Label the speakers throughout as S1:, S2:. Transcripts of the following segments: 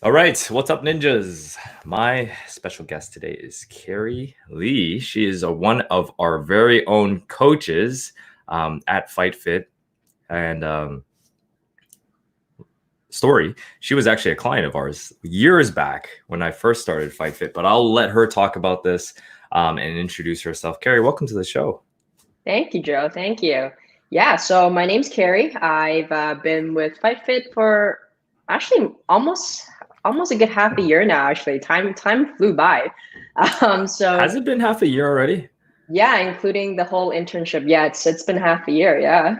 S1: All right, what's up, ninjas? My special guest today is Carrie Lee. She is one of our very own coaches at Fight Fit. And story, she was actually a client of ours years back when I first started Fight Fit, but I'll let her talk about this and introduce herself. Carrie, welcome to the show.
S2: Thank you, Joe. Thank you. Yeah, so my name's Carrie. I've been with Fight Fit for actually almost a good half a year now. Actually, time flew by.
S1: Has
S2: So
S1: it been half a year already?
S2: yeah, including the whole internship. Yeah, it's been half a year. Yeah.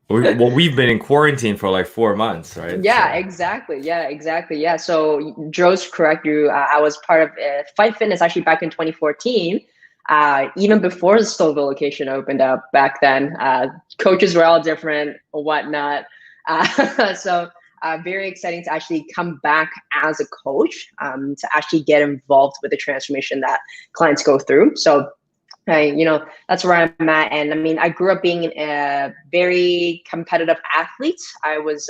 S1: We've been in quarantine for like 4 months, right?
S2: Yeah,
S1: So
S2: exactly. Yeah, exactly. Yeah. So Joe's correct. I was part of Fight Fitness actually back in 2014. Even before the Stouffville location opened up back then, coaches were all different or whatnot. Very exciting to actually come back as a coach, to actually get involved with the transformation that clients go through. So that's where I'm at. And I mean, I grew up being a very competitive athlete. I was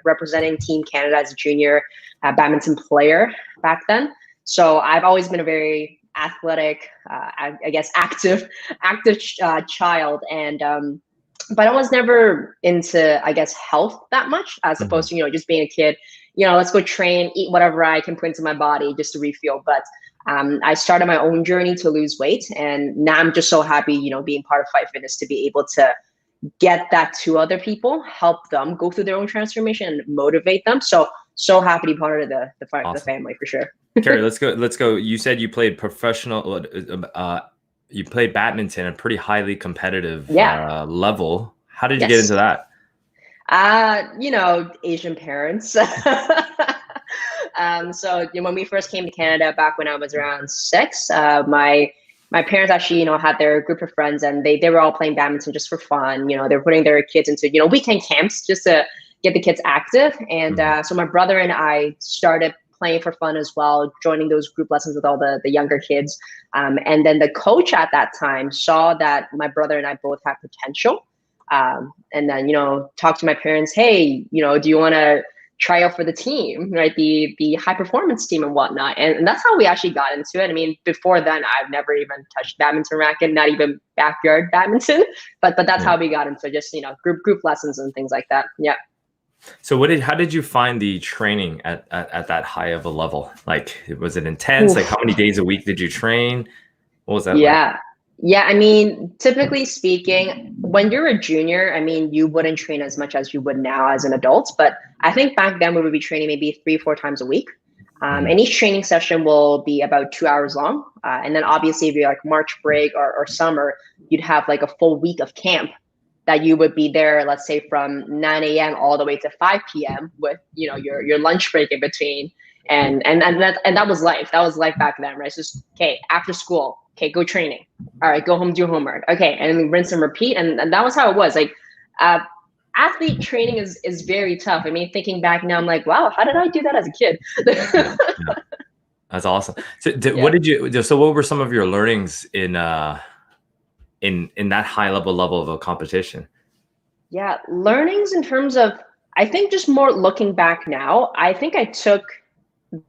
S2: representing Team Canada as a junior badminton player back then. So I've always been a very athletic, I guess, active child. And but I was never into, I guess, health that much, as
S1: mhm.
S2: opposed to just being a kid. Let's go train, eat whatever I can put into my body just to refuel. But I started my own journey to lose weight, and now I'm just so happy, being part of Fight Fitness to be able to get that to other people, help them go through their own transformation, and motivate them. So happy to be part of the
S1: Awesome.
S2: family for sure.
S1: Carrie, let's go. Let's go. You said you played you played badminton at a pretty highly competitive
S2: Yeah.
S1: level. How did you get into
S2: Yes.
S1: that?
S2: Asian parents. So when we first came to Canada back when I was around six, my parents actually, had their group of friends, and they were all playing badminton just for fun. They were putting their kids into, weekend camps just to get the kids active. And
S1: Mhm.
S2: so my brother and I started playing for fun as well, joining those group lessons with all the younger kids. And then the coach at that time saw that my brother and I both had potential. And then, talk to my parents, hey, do you want to try out for the team, right? The high performance team and whatnot. And that's how we actually got into it. I mean, before then, I've never even touched badminton racket, not even backyard badminton. But that's
S1: Yeah.
S2: how we got into just group lessons and things like that. Yeah.
S1: So how did you find the training at that high of a level? Like, was it intense? Like, how
S2: Oof.
S1: many days a week did you train? What was that like?
S2: Yeah. Yeah. I mean, typically speaking, when you're a junior, I mean, you wouldn't train as much as you would now as an adult. But I think back then we would be training maybe 3, 4 times a week.
S1: Mhm.
S2: And each training session will be about 2 hours long. And then obviously, if you're like March break or summer, you'd have like a full week of camp that you would be there, let's say from 9 a.m. all the way to 5 p.m. with, your lunch break in between. And that was life. That was life back then, right? So just, okay, after school, okay, go training. All right, go home, do homework. Okay, and then rinse and repeat. And that was how it was. Like, uh, athlete training is very tough. I mean, thinking back now, I'm like, wow, how did I do that as a kid?
S1: Yeah, yeah, that's awesome. So, what
S2: Yeah.
S1: did you? So, what were some of your learnings in that level of a competition?
S2: Yeah, learnings in terms of, I think just more looking back now, I think I took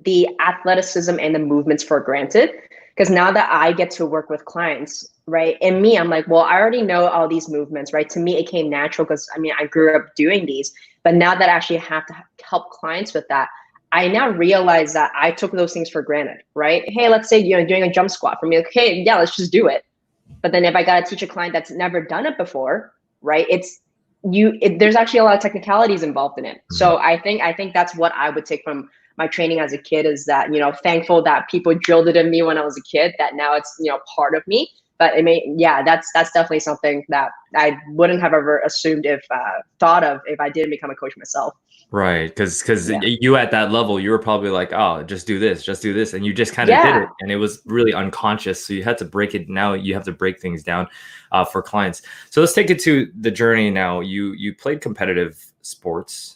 S2: the athleticism and the movements for granted, because now that I get to work with clients, right? And me, I'm like, well, I already know all these movements, right? To me, it came natural because I mean, I grew up doing these. But now that I actually have to help clients with that, I now realize that I took those things for granted, right? Hey, let's say, doing a jump squat for me, like, hey, yeah, let's just do it. But then if I got to teach a client that's never done it before, right? There's actually a lot of technicalities involved in it.
S1: Mhm.
S2: So I think that's what I would take from my training as a kid, is that, thankful that people drilled it in me when I was a kid, that now it's, part of me. But yeah, that's definitely something that I wouldn't have ever assumed if thought of if I didn't become a coach myself.
S1: Right, because
S2: Yeah.
S1: you at that level, you were probably like, "Oh, just do this," and you just kind of did it,
S2: Yeah.
S1: and it was really unconscious. So you had to break it. Now you have to break things down for clients. So let's take it to the journey now. You played competitive sports,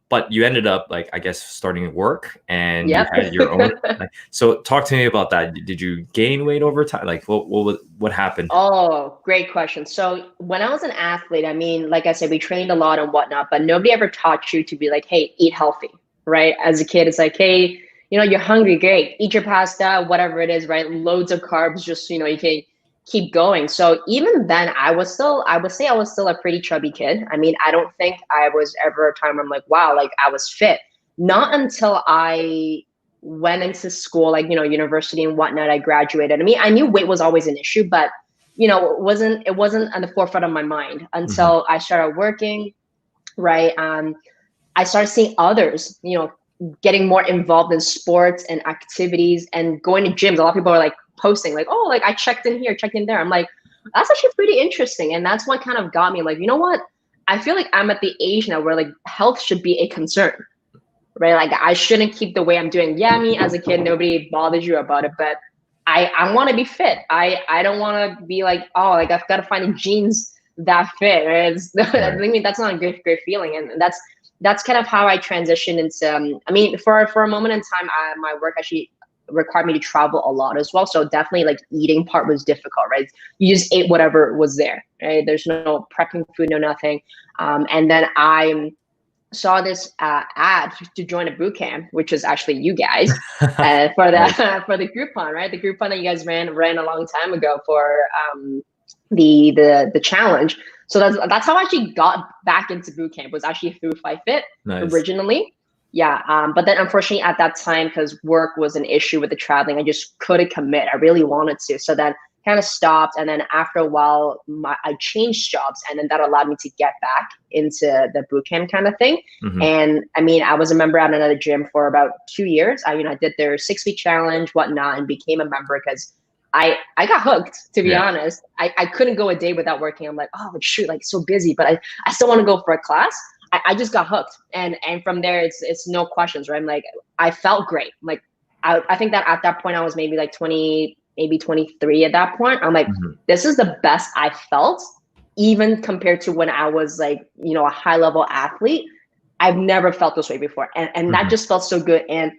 S1: but you ended up, like, I guess, starting work, and you
S2: Yep.
S1: had your own. Like, so talk to me about that. Did you gain weight over time? Like, what happened?
S2: Oh, great question. So when I was an athlete, I mean, like I said, we trained a lot and whatnot, but nobody ever taught you to be like, hey, eat healthy, right? As a kid, it's like, hey, you're hungry, great, eat your pasta, whatever it is, right? Loads of carbs, just, you can keep going. So even then, I would say I was still a pretty chubby kid. I mean, I don't think I was ever a time where I'm like, wow, like I was fit. Not until I went into school, like, university and whatnot, I graduated. I mean, I knew weight was always an issue, but, it wasn't on the forefront of my mind
S1: Mhm.
S2: until I started working, right? I started seeing others, getting more involved in sports and activities and going to gyms. A lot of people are like posting like, oh, like I checked in here, checked in there. I'm like, that's actually pretty interesting. And that's what kind of got me like, you know what? I feel like I'm at the age now where like health should be a concern, right? Like I shouldn't keep the way I'm doing. Yeah, me as a kid, nobody bothers you about it, but I want to be fit. I don't want to be like, oh, like I've got to find the jeans that fit. Right? I
S1: Right.
S2: mean, that's not a great feeling, and that's kind of how I transitioned into. I mean, for a moment in time, my work actually required me to travel a lot as well. So definitely, like eating part was difficult, right? You just ate whatever was there, right? There's no prepping food, no nothing. And then I saw this ad to join a boot camp, which is actually you guys, for
S1: Right.
S2: the for the Groupon, right? The Groupon that you guys ran a long time ago for the challenge. So that's how I actually got back into boot camp, was actually through Fight Fit
S1: Nice.
S2: originally. Yeah, but then unfortunately at that time, because work was an issue with the traveling, I just couldn't commit. I really wanted to, so then kind of stopped. And then after a while, I changed jobs, and then that allowed me to get back into the boot camp kind of thing.
S1: Mhm.
S2: And I mean, I was a member at another gym for about 2 years. I did their 6 week challenge, whatnot, and became a member because I got hooked, to be
S1: Yeah.
S2: honest. I couldn't go a day without working. I'm like, oh shoot, like so busy, but I still want to go for a class. I just got hooked. And from there it's no questions, right? I'm like, I felt great. Like I think that at that point I was maybe like 20, maybe 23 at that point. I'm like,
S1: Mhm.
S2: this is the best I felt, even compared to when I was like, a high level athlete. I've never felt this way before. And that
S1: Mhm.
S2: just felt so good. And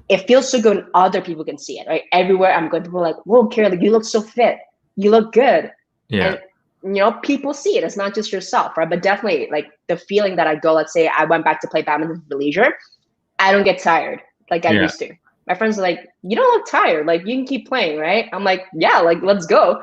S2: it feels so good when other people can see it, right? Everywhere I'm going, people are like, whoa, Carrie, like, you look so fit. You look good.
S1: Yeah.
S2: And, people see it. It's not just yourself, right? But definitely, like, the feeling that I go, let's say I went back to play badminton for leisure, I don't get tired like I
S1: Yeah.
S2: used to. My friends are like, you don't look tired. Like, you can keep playing, right? I'm like, yeah, like, let's go.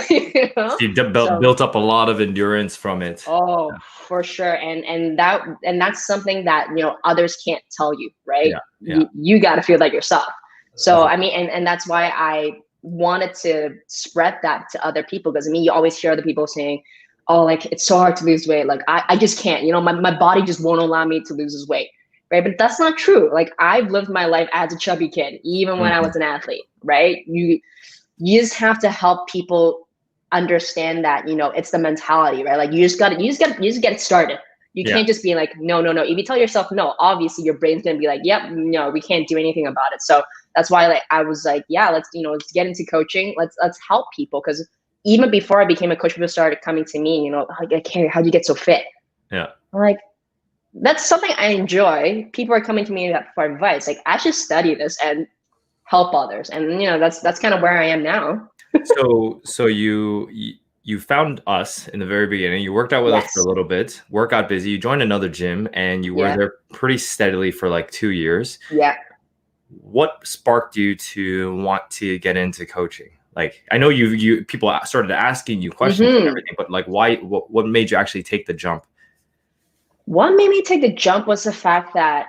S2: you know?
S1: So you
S2: So
S1: built up a lot of endurance from it.
S2: oh, for sure. And that's something that, others can't tell you, right?
S1: Yeah. Yeah.
S2: You got to feel that yourself. So
S1: Mhm.
S2: I mean, and that's why I wanted to spread that to other people, because I mean, you always hear other people saying, oh, like it's so hard to lose weight. Like I just can't, my body just won't allow me to lose this weight. Right. But that's not true. Like I've lived my life as a chubby kid, even when I
S1: Mhm.
S2: was an athlete, right? You just have to help people understand that, it's the mentality, right? Like you just get it started. You
S1: Yeah.
S2: can't just be like, no, no, no. If you tell yourself no, obviously your brain's gonna be like, yep, no, we can't do anything about it. So that's why, like, I was like, yeah, let's get into coaching. Let's help people, because even before I became a coach, people started coming to me, like, Carrie, how do you get so fit?
S1: Yeah.
S2: I'm like, that's something I enjoy. People are coming to me for advice. Like, I should study this and help others. And that's kind of where I am now.
S1: So you found us in the very beginning. You worked out with us for a
S2: Yes.
S1: little bit. Work got busy. You joined another gym, and you were
S2: Yeah.
S1: there pretty steadily for like 2 years.
S2: Yeah.
S1: What sparked you to want to get into coaching? Like, I know you people started asking you questions and
S2: hmm
S1: everything, but like, why? What made you actually take the jump?
S2: What made me take the jump was the fact that,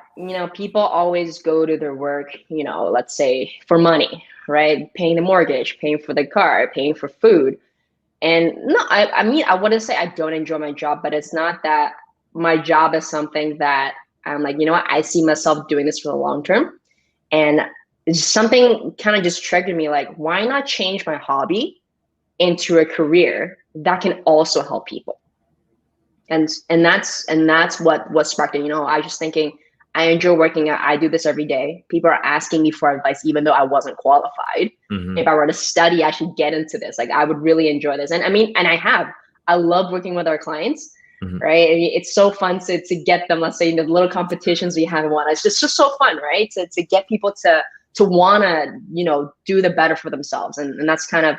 S2: people always go to their work, let's say for money, right? Paying the mortgage, paying for the car, paying for food. And no, I mean, I wouldn't say I don't enjoy my job, but it's not that my job is something that I'm like, you know what, I see myself doing this for the long term. And it's something kind of just triggered me like, why not change my hobby into a career that can also help people? And that's what sparked it. I was just thinking, I enjoy working out. I do this every day. People are asking me for advice, even though I wasn't qualified.
S1: Hmm.
S2: If I were to study, I should get into this. Like, I would really enjoy this. And I mean, and I love working with our clients,
S1: Hmm.
S2: right? I mean, it's so fun to get them, let's say, in the little competitions we have and whatnot. It's just so fun, right? To get people to want to, do the better for themselves. And that's kind of,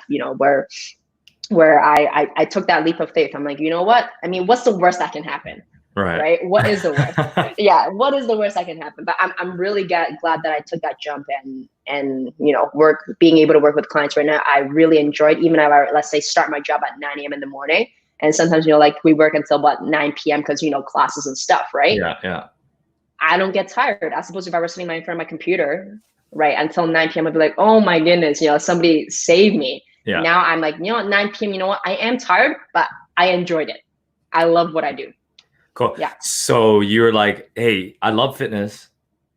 S2: where I took that leap of faith. I'm like, you know what? I mean, what's the worst that can happen?
S1: Right.
S2: right? What is the worst? Yeah, what is the worst that can happen? But I'm really glad that I took that jump and being able to work with clients right now. I really enjoyed, even if I, let's say, start my job at 9 a.m. in the morning. And sometimes, like we work until about 9 p.m. because, classes and stuff, right?
S1: Yeah. Yeah.
S2: I don't get tired. I suppose if I were sitting in front of my computer, right, until 9 p.m., I'd be like, oh my goodness, somebody save me.
S1: Yeah.
S2: Now I'm like, at 9 p.m., you know what? I am tired, but I enjoyed it. I love what I do.
S1: Cool.
S2: Yeah.
S1: So you're like, hey, I love fitness.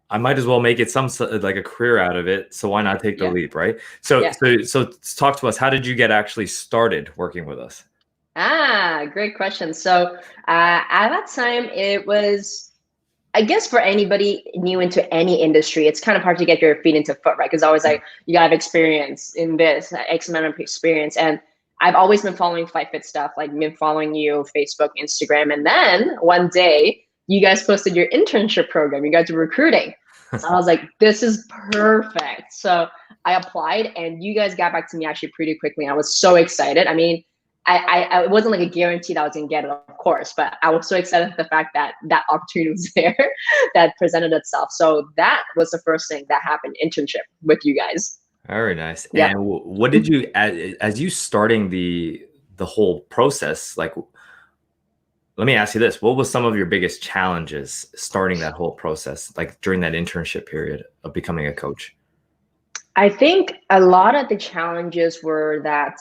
S1: I might as well make it like a career out of it. So why not take the leap, right? So talk to us. How did you get actually started working with us?
S2: Great question. So at that time, it was, I guess, for anybody new into any industry, it's kind of hard to get your feet into foot, right? Because always like, you gotta have experience in this, X amount of experience. And I've always been following Fight Fit stuff, like been following you, Facebook, Instagram. And then one day you guys posted your internship program. You guys were recruiting. So I was like, this is perfect. So I applied and you guys got back to me actually pretty quickly. I was so excited. I mean, I it wasn't like a guarantee that I was gonna get it, of course, but I was so excited at the fact that that opportunity was there, that presented itself. So that was the first thing that happened, internship with you guys.
S1: Very nice.
S2: Yep.
S1: And what did you, as you starting the whole process, like, let me ask you this, what was some of your biggest challenges starting that whole process, like during that internship period of becoming a coach?
S2: I think a lot of the challenges were that,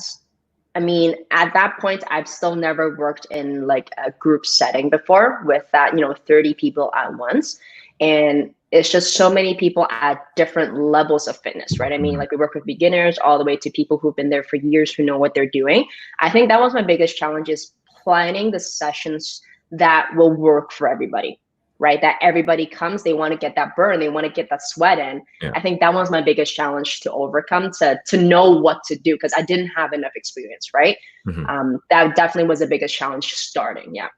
S2: I mean, at that point, I've still never worked in like a group setting before with that, 30 people at once. And it's just so many people at different levels of fitness, right? I mean, like we work with beginners all the way to people who've been there for years, who know what they're doing. I think that was my biggest challenge, is planning the sessions that will work for everybody, right? That everybody comes, they want to get that burn, they want to get that sweat in.
S1: Yeah.
S2: I think that was my biggest challenge to overcome, to know what to do, because I didn't have enough experience, right? That definitely was the biggest challenge starting. Yeah.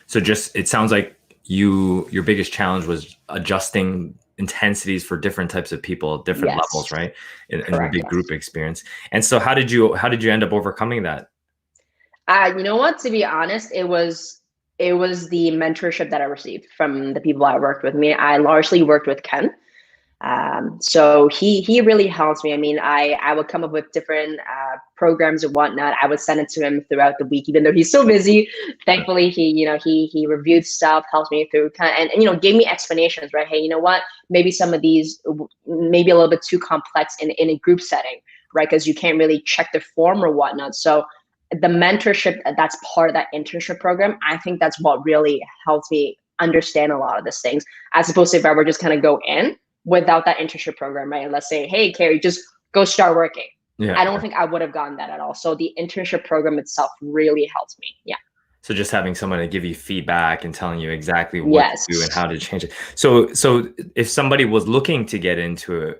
S1: So just, it sounds like your biggest challenge was adjusting intensities for different types of people, different levels, right? In the big group experience. And so how did you end up overcoming that?
S2: You know what, to be honest, it was the mentorship that I received from the people I worked with. I largely worked with Ken. So he really helps me. I mean, I would come up with different programs and whatnot. I would send it to him throughout the week, even though he's so busy. Thankfully, he reviewed stuff, helped me through and gave me explanations, right? Hey, you know what? Maybe some of these maybe a little bit too complex in a group setting, right? Because you can't really check the form or whatnot. So the mentorship that's part of that internship program, I think that's what really helps me understand a lot of these things, as opposed to if I were just kind of go in without that internship program, right? And let's say, hey, Carrie, just go start working. I don't think I would have gotten that at all. So the internship program itself really helped me. Yeah.
S1: So just having someone to give you feedback and telling you exactly what to do and how to change it. So if somebody was looking to get into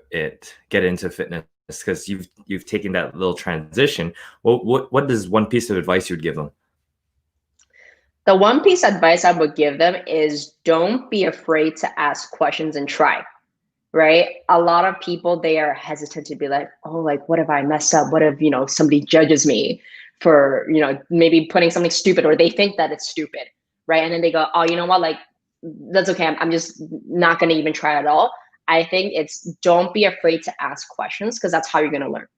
S1: fitness, because you've taken that little transition, what is one piece of advice you'd give them?
S2: The one piece of advice I would give them is, don't be afraid to ask questions and try. Right? A lot of people, they are hesitant to be like, oh, like, what if I mess up? What if, somebody judges me for, maybe putting something stupid, or they think that it's stupid, right? And then they go, oh, you know what? Like, that's okay. I'm just not going to even try at all. I think it's, don't be afraid to ask questions, because that's how you're going to learn.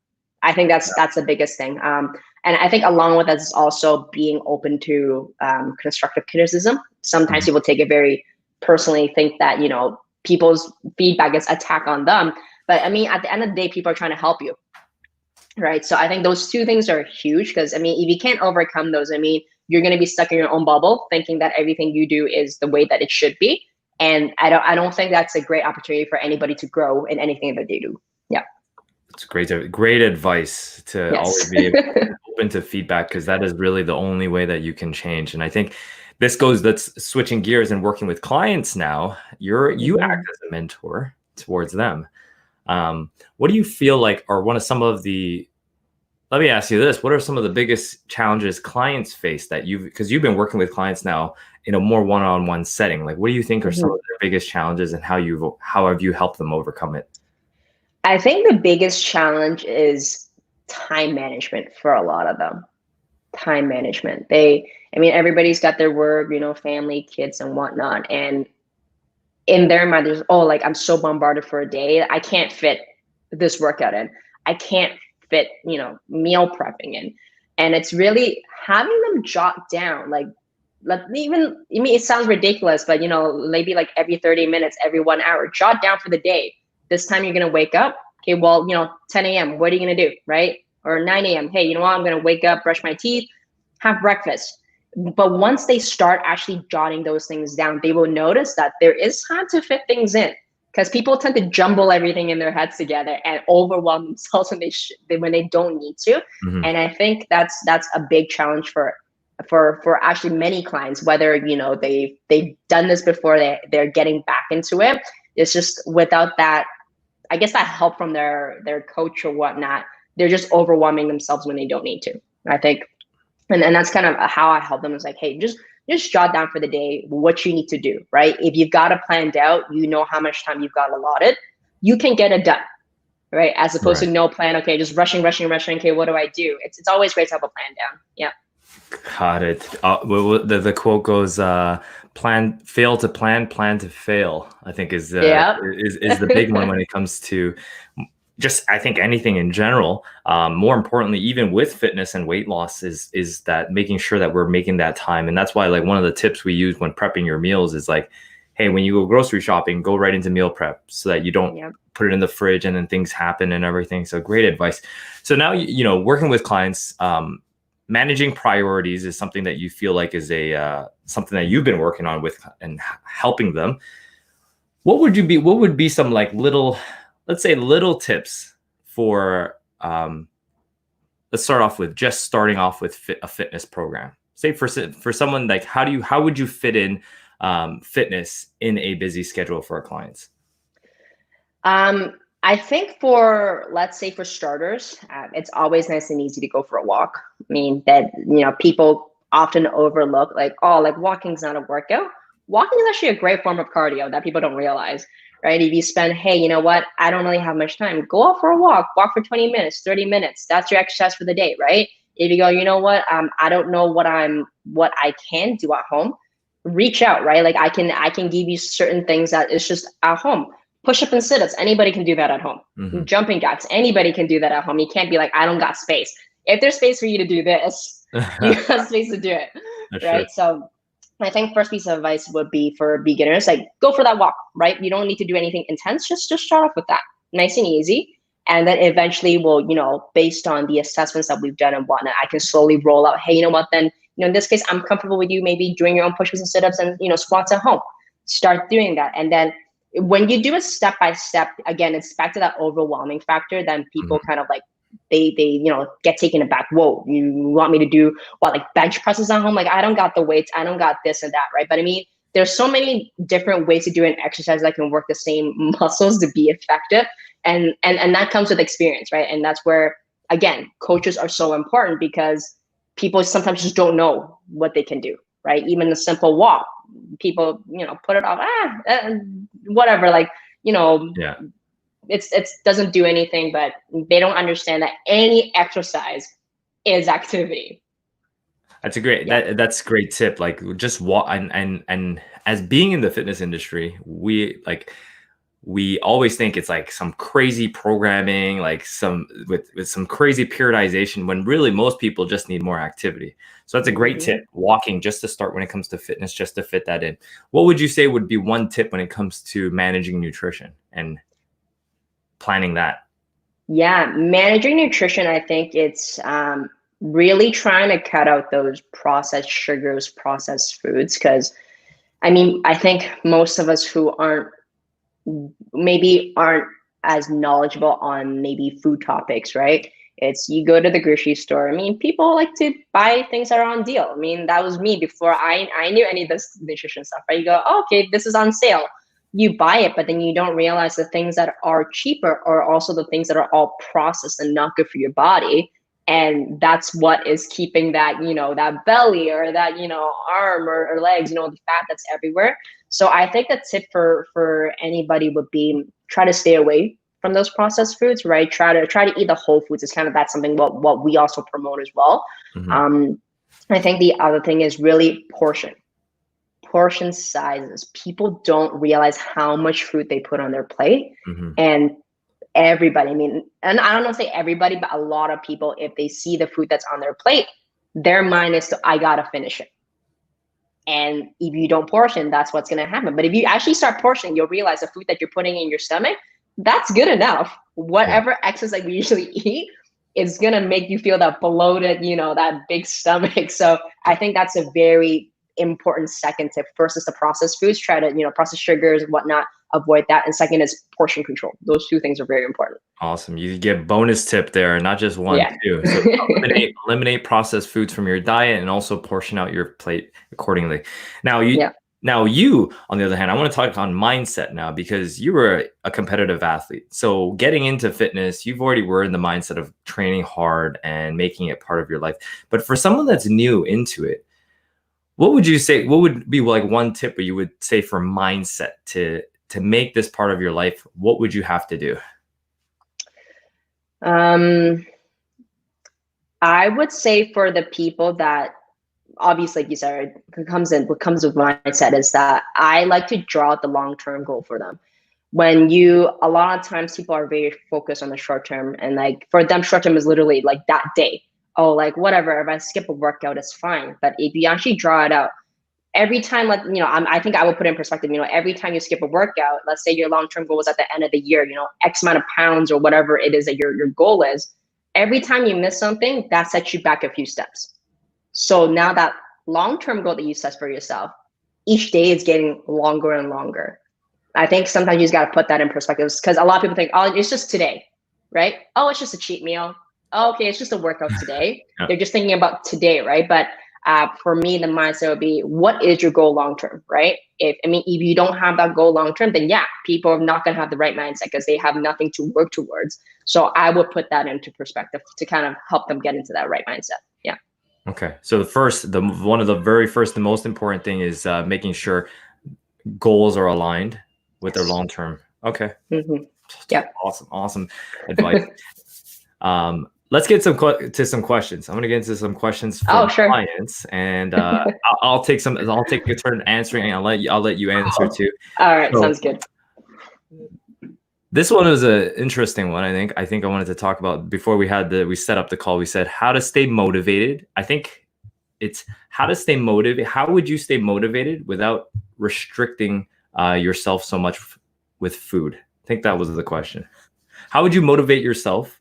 S2: I think that's the biggest thing. And I think along with that is also being open to constructive criticism. Sometimes people take it very personally, think that, people's feedback is attack on them. But I mean, at the end of the day, people are trying to help you, right? So I think those two things are huge, because I mean, if you can't overcome those, I mean, you're going to be stuck in your own bubble, thinking that everything you do is the way that it should be. And I don't think that's a great opportunity for anybody to grow in anything that they do. Yeah.
S1: It's great advice to always be open to feedback, because that is really the only way that you can change. And I think that's switching gears and working with clients now. You act as a mentor towards them. What do you feel like are let me ask you this, what are some of the biggest challenges clients face that because you've been working with clients now in a more one-on-one setting, like what do you think are some of their biggest challenges, and how have you helped them overcome it?
S2: I think the biggest challenge is time management for a lot of them. Time management. I mean, everybody's got their work, family, kids and whatnot. And in their mind, there's, oh, like I'm so bombarded for a day. I can't fit this workout in. I can't fit, meal prepping in. And it's really having them jot down, like, even, I mean, it sounds ridiculous, but maybe like every 30 minutes, every 1 hour, jot down for the day. This time you're going to wake up. Okay, well, 10 a.m., what are you going to do? Right? Or 9 a.m. Hey, you know what? I'm going to wake up, brush my teeth, have breakfast. But once they start actually jotting those things down, they will notice that there is time to fit things in, because people tend to jumble everything in their heads together and overwhelm themselves when they don't need to.
S1: Mhm.
S2: And I think that's a big challenge for actually many clients, whether they've done this before, they're getting back into it. It's just without that, I guess, that help from their coach or whatnot, they're just overwhelming themselves when they don't need to, I think. And that's kind of how I help them, is like, hey, just jot down for the day what you need to do, right? If you've got it planned out, how much time you've got allotted, you can get it done, right? As opposed
S1: Right.
S2: to no plan. Okay, just rushing. Okay, what do I do? It's always great to have a plan down. Yeah.
S1: Got it. The quote goes, fail to plan to fail, I think is
S2: Yeah.
S1: is the big one when it comes to just, I think, anything in general. More importantly, even with fitness and weight loss, is that making sure that we're making that time. And that's why, like, one of the tips we use when prepping your meals is like, hey, when you go grocery shopping, go right into meal prep so that you don't put it in the fridge and then things happen and everything. So great advice. So now, working with clients, managing priorities is something that you feel like is something that you've been working on with and helping them. What would be some, like, let's say little tips for, let's start off with just starting off with a fitness program. Say for someone, like, how would you fit in fitness in a busy schedule for our clients?
S2: I think let's say for starters, it's always nice and easy to go for a walk. I mean, that, people often overlook, like, oh, like walking's not a workout. Walking is actually a great form of cardio that people don't realize, right? If you spend, hey, you know what? I don't really have much time. Go out for a walk for 20 minutes, 30 minutes. That's your exercise for the day, right? If you go, you know what? I don't know what I can do at home. Reach out, right? Like I can give you certain things that is just at home. Push-up and sit-ups, anybody can do that at home.
S1: Mm-hmm.
S2: Jumping jacks, anybody can do that at home. You can't be like, I don't got space. If there's space for you to do this, you have space to do it, right? So I think first piece of advice would be for beginners, like, go for that walk, right? You don't need to do anything intense. Just start off with that, nice and easy. And then eventually based on the assessments that we've done and whatnot, I can slowly roll out, hey, you know what, then, in this case, I'm comfortable with you maybe doing your own push-ups and sit-ups and, squats at home. Start doing that. And then when you do it step by step, again, it's back to that overwhelming factor. Then people kind of like, they get taken aback. Whoa, you want me to do what, like bench presses at home? Like, I don't got the weights, I don't got this and that, right? But I mean, there's so many different ways to do an exercise that can work the same muscles to be effective, and that comes with experience, right? And that's where, again, coaches are so important, because people sometimes just don't know what they can do, right? Even a simple walk, people put it off, whatever, like, it's doesn't do anything, but they don't understand that any exercise is activity.
S1: That's a great that's a great tip. Like, just walk, and as being in the fitness industry, we always think it's like some crazy programming, like with some crazy periodization, when really most people just need more activity. So that's a great tip, walking, just to start when it comes to fitness, just to fit that in. What would you say would be one tip when it comes to managing nutrition and planning that?
S2: Yeah, managing nutrition, I think it's really trying to cut out those processed sugars, processed foods, because I mean, I think most of us who aren't as knowledgeable on maybe food topics, right? It's, you go to the grocery store. I mean, people like to buy things that are on deal. I mean, that was me before I knew any of this nutrition stuff, right? You go, oh, okay, this is on sale. You buy it, but then you don't realize the things that are cheaper are also the things that are all processed and not good for your body. And that's what is keeping that, that belly or that, arm or legs, the fat that's everywhere. So I think the tip for anybody would be, try to stay away from those processed foods, right? Try to eat the whole foods. It's kind of, that's something what we also promote as well. I think the other thing is really portion sizes. People don't realize how much food they put on their plate.
S1: Hmm.
S2: And everybody, I mean, and I don't know, say everybody, but a lot of people, if they see the food that's on their plate, their mind is to, I gotta finish it. And if you don't portion, that's what's gonna happen. But if you actually start portioning, you'll realize the food that you're putting in your stomach, that's good enough.
S1: Yeah.
S2: Whatever excess that we usually eat is gonna make you feel that bloated, that big stomach. So I think that's a very important second tip. First is the processed foods, try to, process sugars and whatnot, avoid that. And second is portion control. Those two things are very important.
S1: Awesome. You get bonus tip there, not just one,
S2: Yeah.
S1: too. So eliminate processed foods from your diet and also portion out your plate accordingly. Now
S2: Yeah.
S1: you, on the other hand, I want to talk on mindset now because you were a competitive athlete. So getting into fitness, you've already were in the mindset of training hard and making it part of your life. But for someone that's new into it, what would you say? What would be like one tip that you would say for mindset to make this part of your life? What would you have to do?
S2: I would say for the people that obviously, like you said, what comes with mindset is that I like to draw out the long-term goal for them. A lot of times people are very focused on the short term, and like for them, short term is literally like that day. Oh, like whatever, if I skip a workout, it's fine. But if you actually draw it out, every time, like, I think I will put it in perspective, every time you skip a workout, let's say your long-term goal is at the end of the year, X amount of pounds or whatever it is that your goal is, every time you miss something, that sets you back a few steps. So now that long-term goal that you set for yourself, each day is getting longer and longer. I think sometimes you just got to put that in perspective because a lot of people think, oh, it's just today, right? Oh, it's just a cheat meal. Oh, okay, it's just a workout today.
S1: Yeah.
S2: They're just thinking about today, right? But for me, the mindset would be, what is your goal long term, right? If you don't have that goal long term, then yeah, people are not going to have the right mindset because they have nothing to work towards. So I would put that into perspective to kind of help them get into that right mindset. Yeah.
S1: Okay. So one of the very first, the most important thing is making sure goals are aligned with their long term. Okay.
S2: Mm-hmm. Yeah.
S1: Awesome advice. Let's get to some questions. I'm going to get into some questions from clients, and I'll take a turn answering, and I'll let you answer too.
S2: All right, sounds good.
S1: This one is an interesting one. I think I wanted to talk about before we set up the call. We said how to stay motivated. I think it's how to stay motivated. How would you stay motivated without restricting yourself so much with food? I think that was the question. How would you motivate yourself?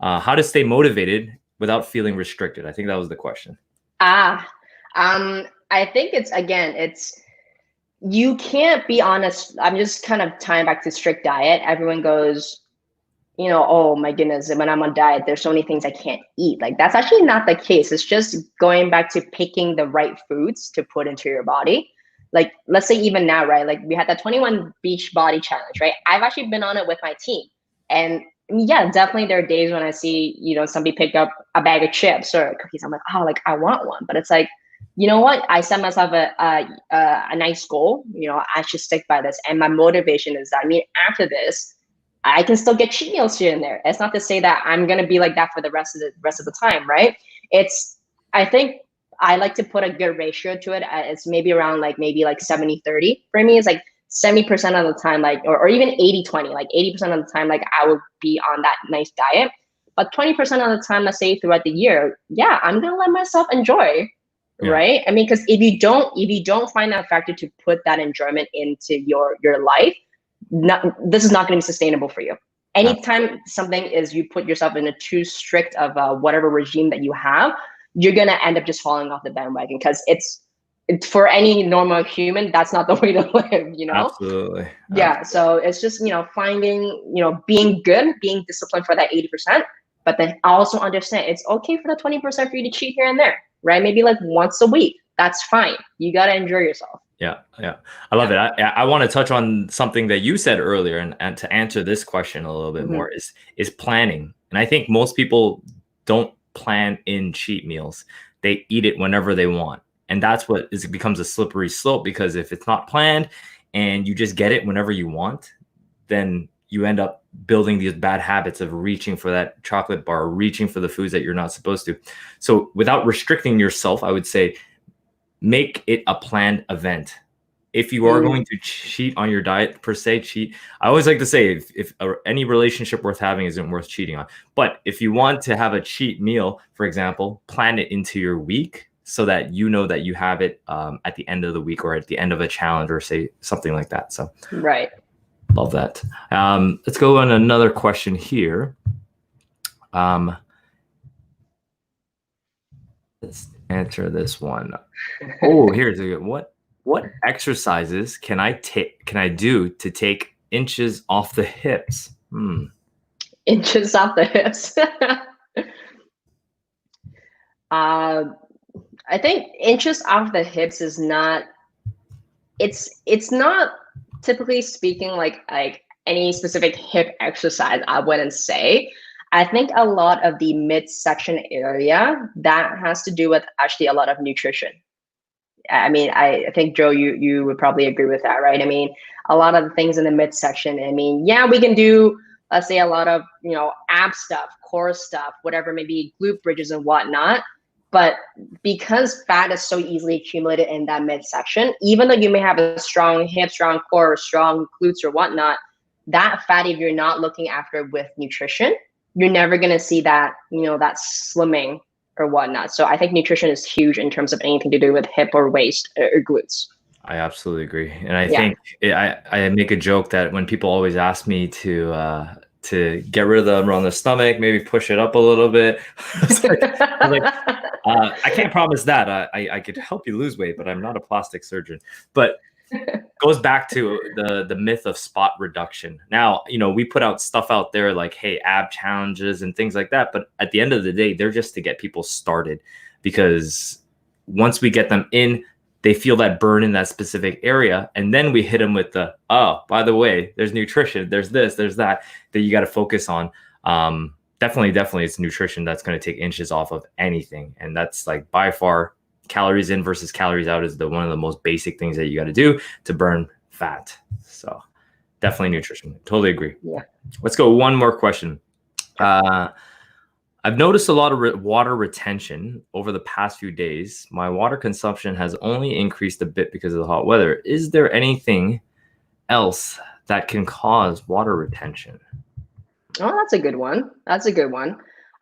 S1: How to stay motivated without feeling restricted? I think that was the question.
S2: I think it's you can't be honest. I'm just kind of tying back to strict diet. Everyone goes, oh my goodness, when I'm on diet, there's so many things I can't eat. Like that's actually not the case. It's just going back to picking the right foods to put into your body. Like, let's say even now, right? Like we had that 21 beach body challenge, right? I've actually been on it with my team. And yeah, definitely there are days when I see, somebody pick up a bag of chips or cookies. I'm like, oh, like I want one. But it's like, you know what? I set myself a nice goal. I should stick by this. And my motivation is that, after this, I can still get cheat meals here and there. It's not to say that I'm going to be like that for the rest of the time, right? I think I like to put a good ratio to it. It's maybe around maybe 70-30 for me. It's like 70% of the time, or even 80-20, like 80% of the time, I would be on that nice diet. But 20% of the time, let's say throughout the year, yeah, I'm going to let myself enjoy. Yeah. Right. Because if you don't find that factor to put that enjoyment into your life, this is not going to be sustainable for you. Anytime something is, you put yourself in a too strict of whatever regime that you have, you're going to end up just falling off the bandwagon because it's for any normal human, that's not the way to live,
S1: Absolutely.
S2: Yeah. So it's just, finding, being good, being disciplined for that 80%, but then also understand it's okay for the 20% for you to cheat here and there. Right? Maybe once a week. That's fine. You got to enjoy yourself.
S1: Yeah. I love it. I want to touch on something that you said earlier and to answer this question a little bit more is planning. And I think most people don't plan in cheat meals. They eat it whenever they want. And that's it becomes a slippery slope because if it's not planned and you just get it whenever you want, then you end up building these bad habits of reaching for that chocolate bar, reaching for the foods that you're not supposed to. So without restricting yourself, I would say make it a planned event. If you are going to cheat on your diet per se, cheat. I always like to say if any relationship worth having isn't worth cheating on. But if you want to have a cheat meal, for example, plan it into your week so that you know that you have it at the end of the week or at the end of a challenge or say something like that. So
S2: Right.
S1: love that. Let's go on another question here. Let's answer this one. Oh, here's a good one. What exercises can I do to take inches off the hips?
S2: Inches off the hips. I think inches off the hips is not. It's not typically speaking like any specific hip exercise. I wouldn't say. I think a lot of the midsection area that has to do with actually a lot of nutrition. I mean, I think Joe, you would probably agree with that, right? I mean, a lot of the things in the midsection. I mean, yeah, we can do, let's say, a lot of ab stuff, core stuff, whatever, maybe glute bridges and whatnot. But because fat is so easily accumulated in that midsection, even though you may have a strong hip, strong core, strong glutes or whatnot, that fat, if you're not looking after with nutrition, you're never going to see that, that slimming or whatnot. So I think nutrition is huge in terms of anything to do with hip or waist or glutes.
S1: I absolutely agree. And I think I make a joke that when people always ask me to get rid of them around the stomach, maybe push it up a little bit. I can't promise that. I could help you lose weight, but I'm not a plastic surgeon. But goes back to the myth of spot reduction. Now, we put out stuff out there like, hey, ab challenges and things like that. But at the end of the day, they're just to get people started, because once we get them in, they feel that burn in that specific area. And then we hit them with the, oh, by the way, there's nutrition, there's this, there's that you got to focus on. Definitely it's nutrition that's going to take inches off of anything. And that's like by far, calories in versus calories out is one of the most basic things that you got to do to burn fat. So definitely nutrition. Totally agree.
S2: Yeah.
S1: Let's go one more question. I've noticed a lot of water retention over the past few days. My water consumption has only increased a bit because of the hot weather. Is there anything else that can cause water retention?
S2: Oh, that's a good one.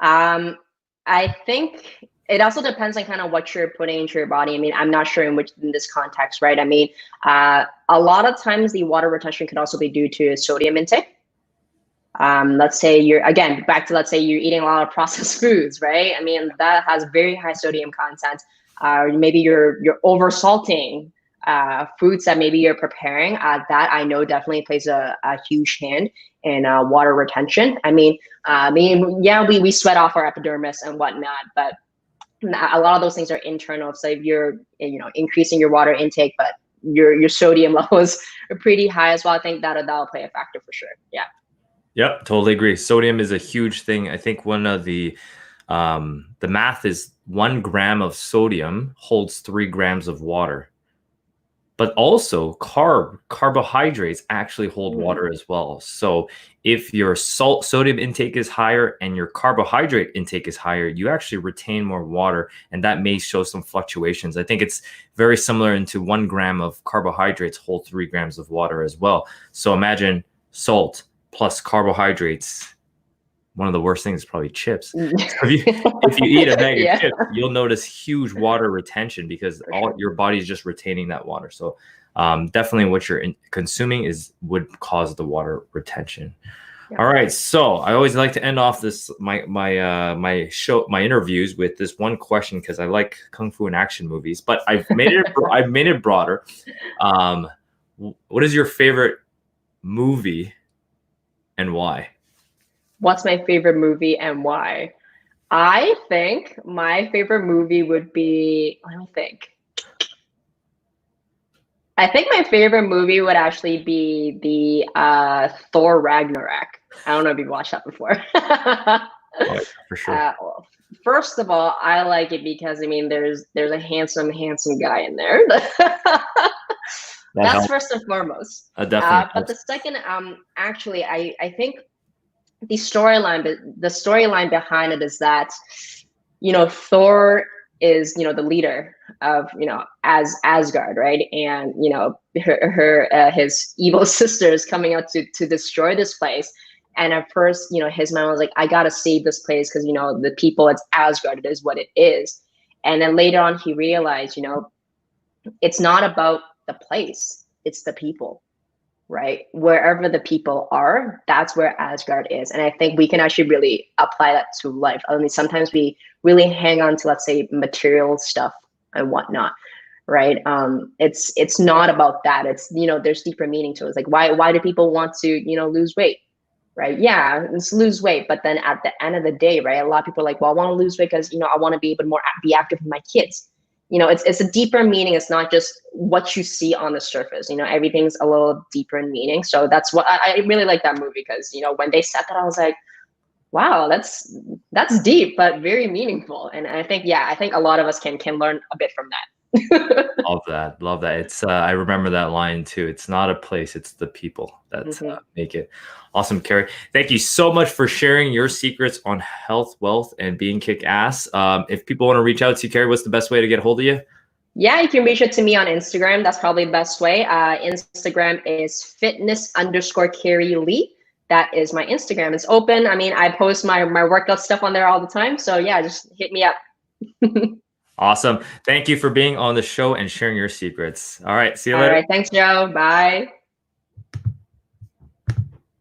S2: I think it also depends on kind of what you're putting into your body. I mean, I'm not sure in this context, right? I mean, a lot of times the water retention could also be due to sodium intake. Let's say let's say you're eating a lot of processed foods, right? I mean, that has very high sodium content. Maybe you're over salting foods that maybe you're preparing. That I know definitely plays a huge hand in water retention. I mean, yeah, we sweat off our epidermis and whatnot, but a lot of those things are internal. So if you're increasing your water intake, but your sodium levels are pretty high as well, I think that'll play a factor for sure. Yeah.
S1: Yep, totally agree. Sodium is a huge thing. I think one of the math is 1 gram of sodium holds 3 grams of water. But also carbohydrates actually hold water as well. So if your sodium intake is higher and your carbohydrate intake is higher, you actually retain more water, and that may show some fluctuations. I think it's very similar into 1 gram of carbohydrates hold 3 grams of water as well. So imagine salt plus carbohydrates. One of the worst things is probably chips. So if you eat a bag of chips, you'll notice huge water retention because your body is just retaining that water. So definitely what you're consuming would cause the water retention. Yeah. All right. So I always like to end off my interviews with this one question because I like Kung Fu and action movies, but I've made it broader. What is your favorite movie and why?
S2: What's my favorite movie and why? I think my favorite movie would be, let me think. I think my favorite movie would actually be the Thor Ragnarok. I don't know if you've watched that before.
S1: Oh, for sure.
S2: Well, first of all, I like it because, I mean, there's a handsome guy in there. That's first and foremost.
S1: Definitely.
S2: But the second, actually, I think the storyline behind it is that, Thor is, the leader of, as Asgard, right? And, his evil sister is coming out to destroy this place. And at first, his mom was like, I gotta save this place because, the people, it's Asgard, it is what it is. And then later on, he realized, it's not about the place, it's the people, right? Wherever the people are, that's where Asgard is. And I think we can actually really apply that to life. I mean, sometimes we really hang on to, let's say, material stuff and whatnot, right? It's not about that. It's, there's deeper meaning to it. It's like, why do people want to, lose weight? Right. Yeah, let's lose weight. But then at the end of the day, right, a lot of people are like, well, I want to lose weight because, I want to be able to be active with my kids. It's a deeper meaning. It's not just what you see on the surface. Everything's a little deeper in meaning. So that's what I really like that movie because, when they said that, I was like, wow, that's deep, but very meaningful. And I think, I think a lot of us can learn a bit from that.
S1: Love that. Love that. It's I remember that line too. It's not a place, it's the people that make it. Awesome, Carrie. Thank you so much for sharing your secrets on health, wealth, and being kick ass. If people want to reach out to you, Carrie, what's the best way to get a hold of you?
S2: Yeah, you can reach out to me on Instagram. That's probably the best way. Instagram is fitness_Carrie Lee. That is my Instagram. It's open. I mean, I post my workout stuff on there all the time. So yeah, just hit me up.
S1: Awesome. Thank you for being on the show and sharing your secrets. All right. See you later.
S2: All right. Thanks, Joe. Bye.